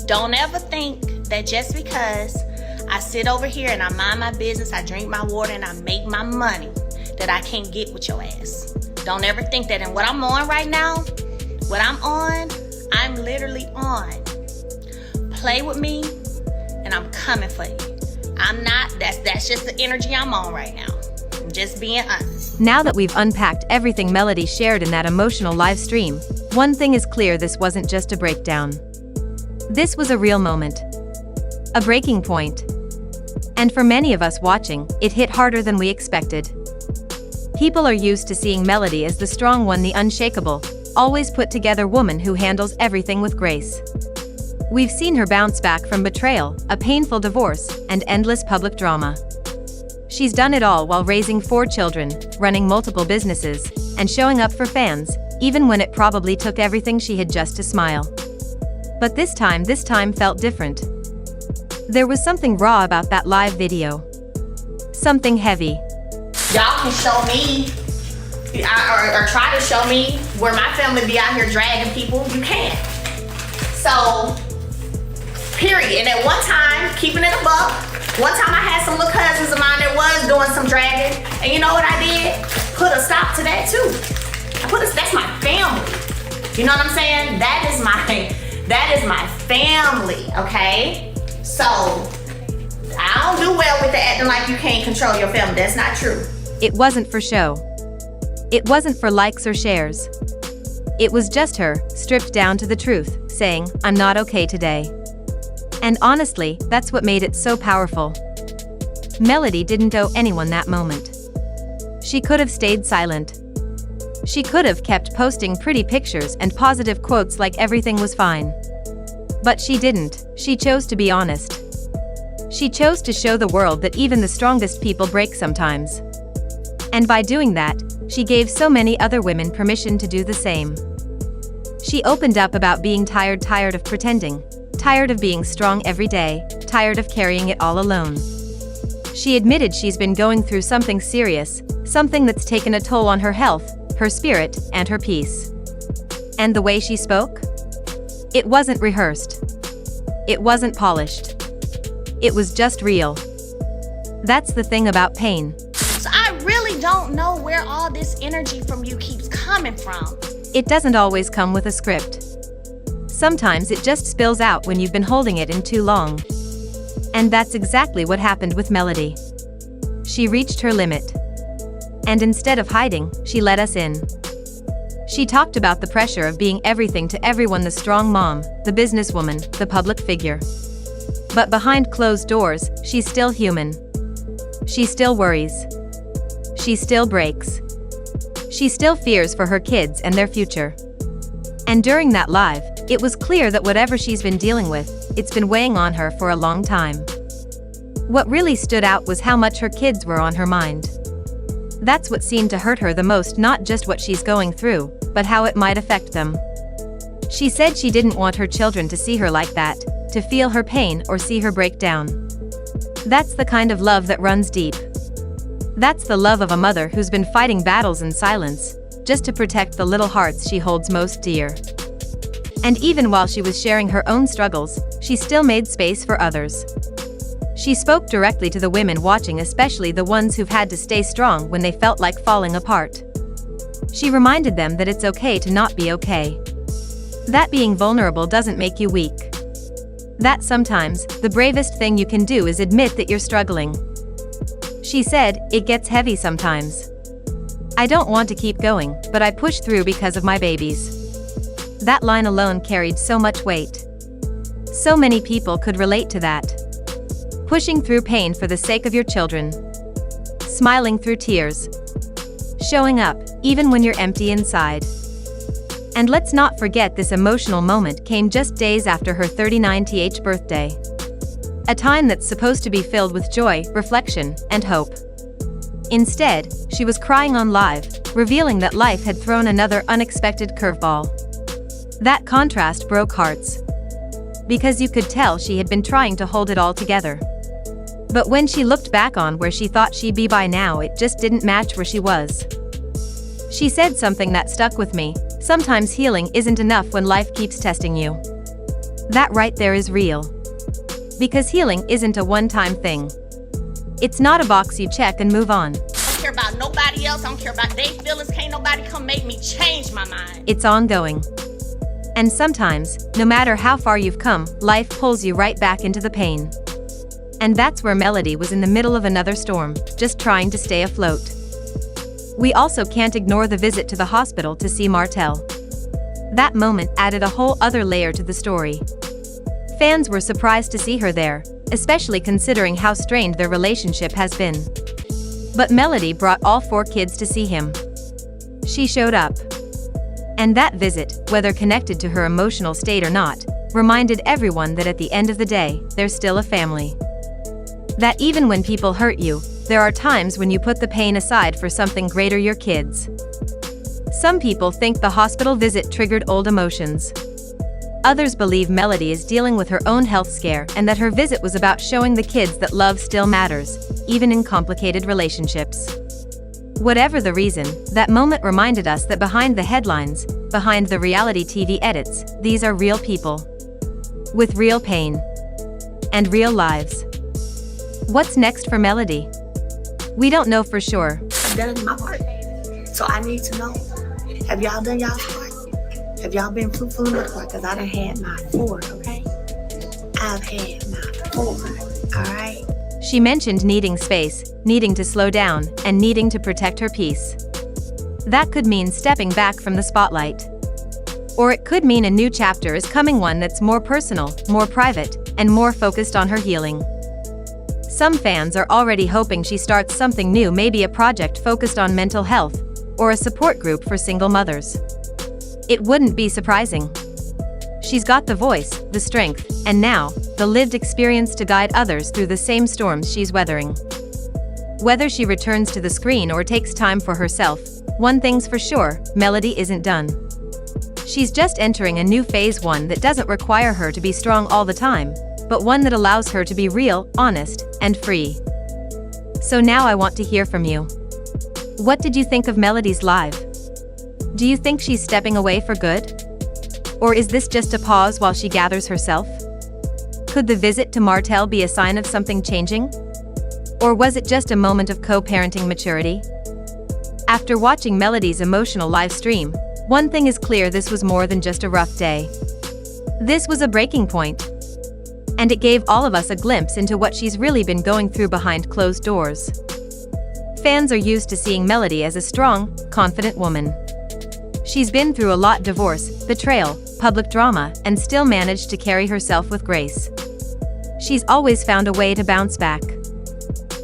Don't ever think that just because I sit over here and I mind my business, I drink my water, and I make my money, that I can't get with your ass. Don't ever think that. And what I'm on right now, I'm literally on. Play with me, and I'm coming for you. I'm not, that's just the energy I'm on right now. I'm just being honest. Now that we've unpacked everything Melody shared in that emotional live stream, one thing is clear: this wasn't just a breakdown. This was a real moment. A breaking point. And for many of us watching, it hit harder than we expected. People are used to seeing Melody as the strong one, the unshakable, always put together woman who handles everything with grace. We've seen her bounce back from betrayal, a painful divorce, and endless public drama. She's done it all while raising 4 children, running multiple businesses, and showing up for fans, even when it probably took everything she had just to smile. But this time felt different. There was something raw about that live video. Something heavy. Y'all can show me, or try to show me where my family be out here dragging people. You can't. So, period. And at one time, keeping it a buck, one time I had some little cousins of mine that was doing some dragging. And you know what I did? Put a stop to that too. That's my family. You know what I'm saying? That is my family, okay? So, I don't do well with the acting like you can't control your family. That's not true. It wasn't for show. It wasn't for likes or shares. It was just her, stripped down to the truth, saying, "I'm not okay today." And honestly, that's what made it so powerful. Melody didn't owe anyone that moment. She could have stayed silent. She could have kept posting pretty pictures and positive quotes like everything was fine. But she didn't. She chose to be honest. She chose to show the world that even the strongest people break sometimes. And by doing that, she gave so many other women permission to do the same. She opened up about being tired of pretending, tired of being strong every day, tired of carrying it all alone. She admitted she's been going through something serious, something that's taken a toll on her health, her spirit, and her peace. And the way she spoke? It wasn't rehearsed. It wasn't polished. It was just real. That's the thing about pain. So I really don't know where all this energy from you keeps coming from. It doesn't always come with a script. Sometimes it just spills out when you've been holding it in too long. And that's exactly what happened with Melody. She reached her limit. And instead of hiding, she let us in. She talked about the pressure of being everything to everyone: the strong mom, the businesswoman, the public figure. But behind closed doors, she's still human. She still worries. She still breaks. She still fears for her kids and their future. And during that live, it was clear that whatever she's been dealing with, it's been weighing on her for a long time. What really stood out was how much her kids were on her mind. That's what seemed to hurt her the most, not just what she's going through, but how it might affect them. She said she didn't want her children to see her like that, to feel her pain or see her break down. That's the kind of love that runs deep. That's the love of a mother who's been fighting battles in silence, just to protect the little hearts she holds most dear. And even while she was sharing her own struggles, she still made space for others. She spoke directly to the women watching, especially the ones who've had to stay strong when they felt like falling apart. She reminded them that it's okay to not be okay. That being vulnerable doesn't make you weak. That sometimes, the bravest thing you can do is admit that you're struggling. She said, "It gets heavy sometimes. I don't want to keep going, but I push through because of my babies." That line alone carried so much weight. So many people could relate to that. Pushing through pain for the sake of your children. Smiling through tears. Showing up, even when you're empty inside. And let's not forget, this emotional moment came just days after her 39th birthday. A time that's supposed to be filled with joy, reflection, and hope. Instead, she was crying on live, revealing that life had thrown another unexpected curveball. That contrast broke hearts. Because you could tell she had been trying to hold it all together. But when she looked back on where she thought she'd be by now, it just didn't match where she was. She said something that stuck with me: sometimes healing isn't enough when life keeps testing you. That right there is real. Because healing isn't a one-time thing. It's not a box you check and move on. I don't care about nobody else. I don't care about their feelings. Can't nobody come make me change my mind. It's ongoing. And sometimes, no matter how far you've come, life pulls you right back into the pain. And that's where Melody was in the middle of another storm, just trying to stay afloat. We also can't ignore the visit to the hospital to see Martel. That moment added a whole other layer to the story. Fans were surprised to see her there, especially considering how strained their relationship has been. But Melody brought all 4 kids to see him. She showed up. And that visit, whether connected to her emotional state or not, reminded everyone that at the end of the day, they're still a family. That even when people hurt you, there are times when you put the pain aside for something greater, your kids. Some people think the hospital visit triggered old emotions. Others believe Melody is dealing with her own health scare and that her visit was about showing the kids that love still matters, even in complicated relationships. Whatever the reason, that moment reminded us that behind the headlines, behind the reality TV edits, these are real people. With real pain. And real lives. What's next for Melody? We don't know for sure. I've done my part. So I need to know. Have y'all done y'all's part? Have y'all been fruitful in the part? Because I done had my 4, okay? I've had my 4, alright? She mentioned needing space, needing to slow down, and needing to protect her peace. That could mean stepping back from the spotlight. Or it could mean a new chapter is coming, one that's more personal, more private, and more focused on her healing. Some fans are already hoping she starts something new, maybe a project focused on mental health, or a support group for single mothers. It wouldn't be surprising. She's got the voice, the strength, and now, the lived experience to guide others through the same storms she's weathering. Whether she returns to the screen or takes time for herself, one thing's for sure, Melody isn't done. She's just entering a new phase, one that doesn't require her to be strong all the time, but one that allows her to be real, honest, and free. So now I want to hear from you. What did you think of Melody's live? Do you think she's stepping away for good? Or is this just a pause while she gathers herself? Could the visit to Martel be a sign of something changing? Or was it just a moment of co-parenting maturity? After watching Melody's emotional live stream, one thing is clear: this was more than just a rough day. This was a breaking point. And it gave all of us a glimpse into what she's really been going through behind closed doors. Fans are used to seeing Melody as a strong, confident woman. She's been through a lot: divorce, betrayal, public drama, and still managed to carry herself with grace. She's always found a way to bounce back.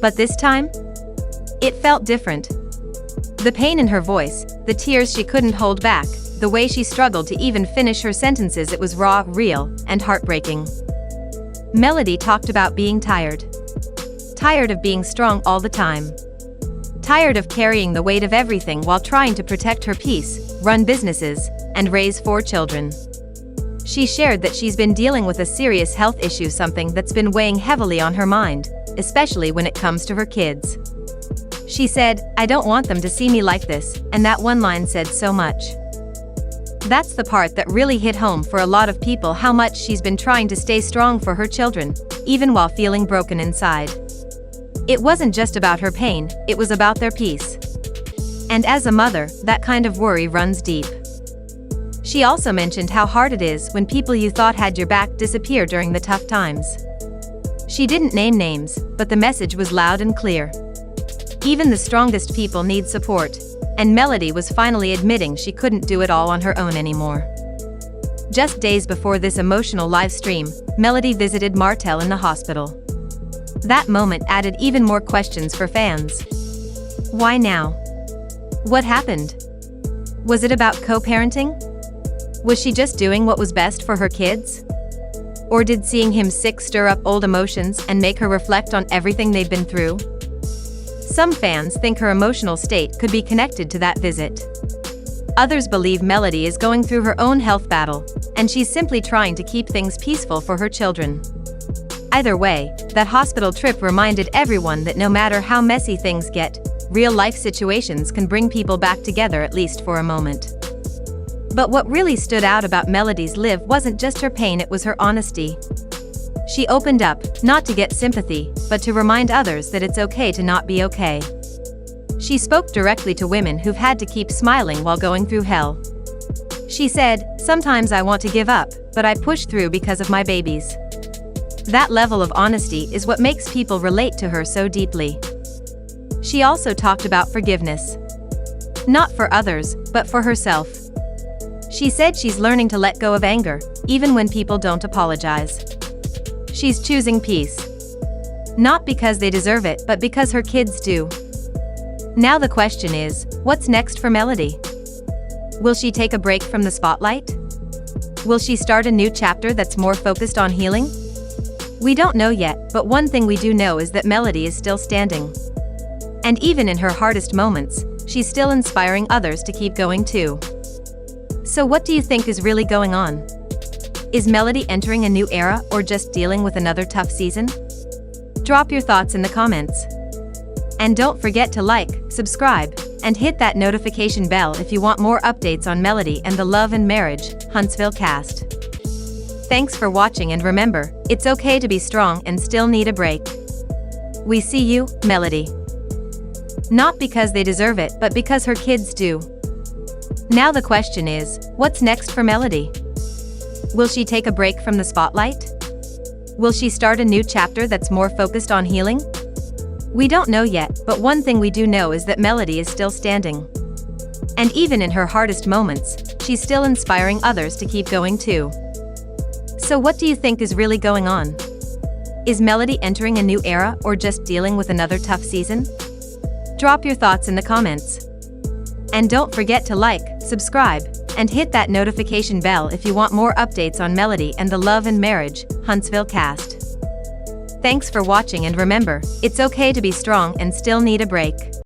But this time? It felt different. The pain in her voice, the tears she couldn't hold back, the way she struggled to even finish her sentences, it was raw, real, and heartbreaking. Melody talked about being tired. Tired of being strong all the time. Tired of carrying the weight of everything while trying to protect her peace, run businesses, and raise 4 children. She shared that she's been dealing with a serious health issue, something that's been weighing heavily on her mind, especially when it comes to her kids. She said, "I don't want them to see me like this," and that one line said so much. That's the part that really hit home for a lot of people: how much she's been trying to stay strong for her children, even while feeling broken inside. It wasn't just about her pain, it was about their peace. And as a mother, that kind of worry runs deep. She also mentioned how hard it is when people you thought had your back disappear during the tough times. She didn't name names, but the message was loud and clear. Even the strongest people need support, and Melody was finally admitting she couldn't do it all on her own anymore. Just days before this emotional live stream, Melody visited Martel in the hospital. That moment added even more questions for fans. Why now? What happened? Was it about co-parenting? Was she just doing what was best for her kids? Or did seeing him sick stir up old emotions and make her reflect on everything they've been through? Some fans think her emotional state could be connected to that visit. Others believe Melody is going through her own health battle, and she's simply trying to keep things peaceful for her children. Either way, that hospital trip reminded everyone that no matter how messy things get, real-life situations can bring people back together, at least for a moment. But what really stood out about Melody's live wasn't just her pain, it was her honesty. She opened up, not to get sympathy, but to remind others that it's okay to not be okay. She spoke directly to women who've had to keep smiling while going through hell. She said, "Sometimes I want to give up, but I push through because of my babies." That level of honesty is what makes people relate to her so deeply. She also talked about forgiveness. Not for others, but for herself. She said she's learning to let go of anger, even when people don't apologize. She's choosing peace. Not because they deserve it, but because her kids do. Now the question is, what's next for Melody? Will she take a break from the spotlight? Will she start a new chapter that's more focused on healing? We don't know yet, but one thing we do know is that Melody is still standing. And even in her hardest moments, she's still inspiring others to keep going too. So what do you think is really going on? Is Melody entering a new era or just dealing with another tough season? Drop your thoughts in the comments. And don't forget to like, subscribe, and hit that notification bell if you want more updates on Melody and the Love and Marriage, Huntsville cast. Thanks for watching, and remember, it's okay to be strong and still need a break. We see you, Melody. Not because they deserve it, but because her kids do. Now the question is, what's next for Melody? Will she take a break from the spotlight? Will she start a new chapter that's more focused on healing? We don't know yet, but one thing we do know is that Melody is still standing. And even in her hardest moments, she's still inspiring others to keep going too. So what do you think is really going on? Is Melody entering a new era or just dealing with another tough season? Drop your thoughts in the comments. And don't forget to like, subscribe, and hit that notification bell if you want more updates on Melody and the Love and Marriage, Huntsville cast. Thanks for watching, and remember, it's okay to be strong and still need a break.